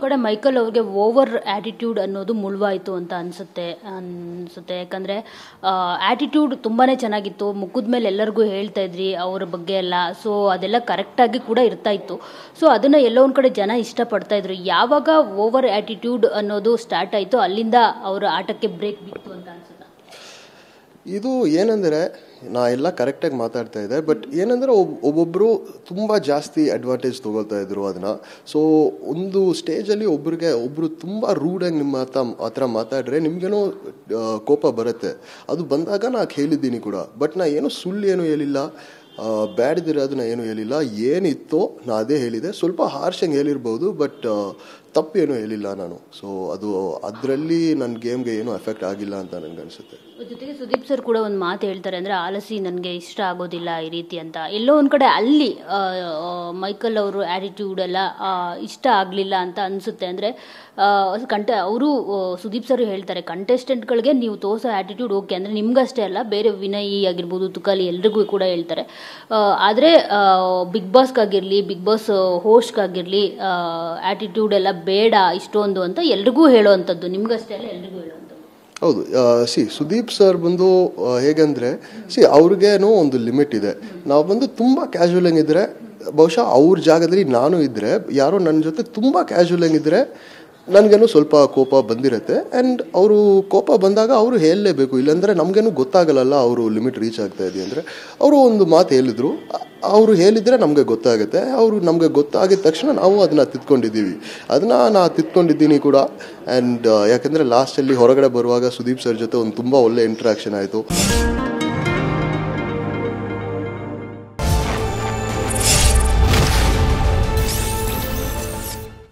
ಕಡೆ ಮೈಕಲ್ ಅವ್ರಿಗೆ over attitude ಅನ್ನೋದು ಮುಳುವಾಯಿತು ಅಂತ ಅನಿಸುತ್ತೆ. ಯಾಕಂದರೆ ಆ್ಯಟಿಟ್ಯೂಡ್ ತುಂಬಾ ಚೆನ್ನಾಗಿತ್ತು, ಮುಖದ ಮೇಲೆ ಎಲ್ಲರಿಗೂ ಹೇಳ್ತಾ ಇದ್ರಿ ಅವ್ರ ಬಗ್ಗೆ ಎಲ್ಲ. ಸೊ ಅದೆಲ್ಲ ಕರೆಕ್ಟಾಗಿ ಕೂಡ ಇರ್ತಾ ಇತ್ತು. ಸೊ ಅದನ್ನು ಎಲ್ಲೋ ಒಂದು ಕಡೆ ಜನ ಇಷ್ಟಪಡ್ತಾ ಇದ್ರು. ಯಾವಾಗ ಓವರ್ ಆ್ಯಟಿಟ್ಯೂಡ್ ಅನ್ನೋದು ಸ್ಟಾರ್ಟ್ ಆಯಿತು ಅಲ್ಲಿಂದ ಅವರ ಆಟಕ್ಕೆ ಬ್ರೇಕ್ ಬಿತ್ತು ಅಂತ ಅನ್ಸುತ್ತೆ. ಇದು ಏನಂದರೆ ನಾ ಎಲ್ಲ ಕರೆಕ್ಟಾಗಿ ಮಾತಾಡ್ತಾ ಇದ್ದೆ, ಬಟ್ ಏನಂದರೆ ಒಬ್ಬೊಬ್ಬರು ತುಂಬ ಜಾಸ್ತಿ ಅಡ್ವಾಂಟೇಜ್ ತೊಗೊಳ್ತಾ ಇದ್ರು ಅದನ್ನು. ಸೊ ಒಂದು ಸ್ಟೇಜಲ್ಲಿ ಒಬ್ಬರು ತುಂಬ ರೂಡಾಗಿ ನಿಮ್ಮ ಆ ಥರ ಮಾತಾಡ್ರೆ ನಿಮಗೇನೋ ಕೋಪ ಬರುತ್ತೆ. ಅದು ಬಂದಾಗ ನಾ ಹೇಳಿದ್ದೀನಿ ಕೂಡ, ಬಟ್ ನಾ ಏನೋ ಸುಳ್ಳು ಏನೂ ಹೇಳಿಲ್ಲ, ಬ್ಯಾಡ್ದಿರೋದನ್ನ ಏನೂ ಹೇಳಿಲ್ಲ. ಏನಿತ್ತೋ ನಾ ಅದೇ ಹೇಳಿದೆ. ಸ್ವಲ್ಪ ಹಾರ್ಷಂಗೆ ಹೇಳಿರ್ಬೋದು, ಬಟ್ ತಪ್ಪೇನೂ ಹೇಳಿಲ್ಲ ನಾನು. ಸೊ ಅದರಲ್ಲಿ ನನ್ನ ಗೇಮ್ಗೆ ಏನೂ ಎಫೆಕ್ಟ್ ಆಗಿಲ್ಲ ಅಂತ ನನಗನ್ಸುತ್ತೆ. ಜೊತೆಗೆ ಸುದೀಪ್ ಸರ್ ಕೂಡ ಒಂದು ಮಾತು ಹೇಳ್ತಾರೆ, ಅಂದರೆ ಆಲಸಿ ನನಗೆ ಇಷ್ಟ ಆಗೋದಿಲ್ಲ ಈ ರೀತಿ ಅಂತ. ಎಲ್ಲೋ ಒಂದು ಕಡೆ ಅಲ್ಲಿ ಮೈಕಲ್ ಅವರು ಆ್ಯಟಿಟ್ಯೂಡ್ ಎಲ್ಲ ಇಷ್ಟ ಆಗಲಿಲ್ಲ ಅಂತ ಅನಿಸುತ್ತೆ. ಅಂದರೆ ಅವರು ಸುದೀಪ್ ಸರ್ ಹೇಳ್ತಾರೆ, ಕಂಟೆಸ್ಟೆಂಟ್ಗಳಿಗೆ ನೀವು ತೋರಿಸೋ ಆ್ಯಟಿಟ್ಯೂಡ್ ಓಕೆ, ಅಂದರೆ ನಿಮ್ಗಷ್ಟೇ ಅಲ್ಲ, ಬೇರೆ ವಿನಯ್ ಆಗಿರ್ಬೋದು, ತುಕಾಲಿ ಎಲ್ರಿಗೂ ಕೂಡ ಹೇಳ್ತಾರೆ. ಆದರೆ ಬಿಗ್ ಬಾಸ್ಗಾಗಿರಲಿ, ಬಿಗ್ ಬಾಸ್ ಹೋಸ್ಟ್ಗಾಗಿರಲಿ ಆ್ಯಟಿಟ್ಯೂಡ್ ಎಲ್ಲ ಬೇಡ ಇಷ್ಟೊಂದು ಅಂತ ಎಲ್ರಿಗೂ ಹೇಳೋವಂಥದ್ದು, ನಿಮ್ಗಷ್ಟೇ ಅಲ್ಲ ಎಲ್ರಿಗೂ ಹೇಳೋವಂಥದ್ದು. ಹೌದು. ಸುದೀಪ್ ಸರ್ ಬಂದು ಹೇಗಂದರೆ ಅವ್ರಿಗೇನೋ ಒಂದು ಲಿಮಿಟ್ ಇದೆ. ನಾವು ಬಂದು ತುಂಬ ಕ್ಯಾಶುವಲ್ ಆಗಿದ್ದರೆ, ಬಹುಶಃ ಅವ್ರ ಜಾಗದಲ್ಲಿ ನಾನು ಇದ್ದರೆ, ಯಾರೋ ನನ್ನ ಜೊತೆ ತುಂಬ ಕ್ಯಾಶುವಲ್ ಆಗಿದ್ದರೆ ನನಗೇನು ಸ್ವಲ್ಪ ಕೋಪ ಬಂದಿರುತ್ತೆ. ಆ್ಯಂಡ್ ಅವರು ಕೋಪ ಬಂದಾಗ ಅವರು ಹೇಳಲೇಬೇಕು, ಇಲ್ಲಾಂದರೆ ನಮಗೇನು ಗೊತ್ತಾಗಲ್ಲ ಅವರು ಲಿಮಿಟ್ ರೀಚ್ ಆಗ್ತಾ ಇದೆ ಅಂದರೆ. ಅವರು ಒಂದು ಮಾತು ಹೇಳಿದರು, ಅವರು ಹೇಳಿದರೆ ನಮಗೆ ಗೊತ್ತಾಗುತ್ತೆ. ಅವರು ನಮಗೆ ಗೊತ್ತಾಗಿದ ತಕ್ಷಣ ನಾವು ಅದನ್ನು ತಿದ್ಕೊಂಡಿದ್ದೀವಿ. ನಾ ತಿದ್ಕೊಂಡಿದ್ದೀನಿ ಕೂಡ. ಆ್ಯಂಡ್ ಯಾಕೆಂದರೆ ಲಾಸ್ಟಲ್ಲಿ ಹೊರಗಡೆ ಬರುವಾಗ ಸುದೀಪ್ ಸರ್ ಜೊತೆ ಒಂದು ತುಂಬ ಒಳ್ಳೆ ಇಂಟ್ರಾಕ್ಷನ್ ಆಯಿತು.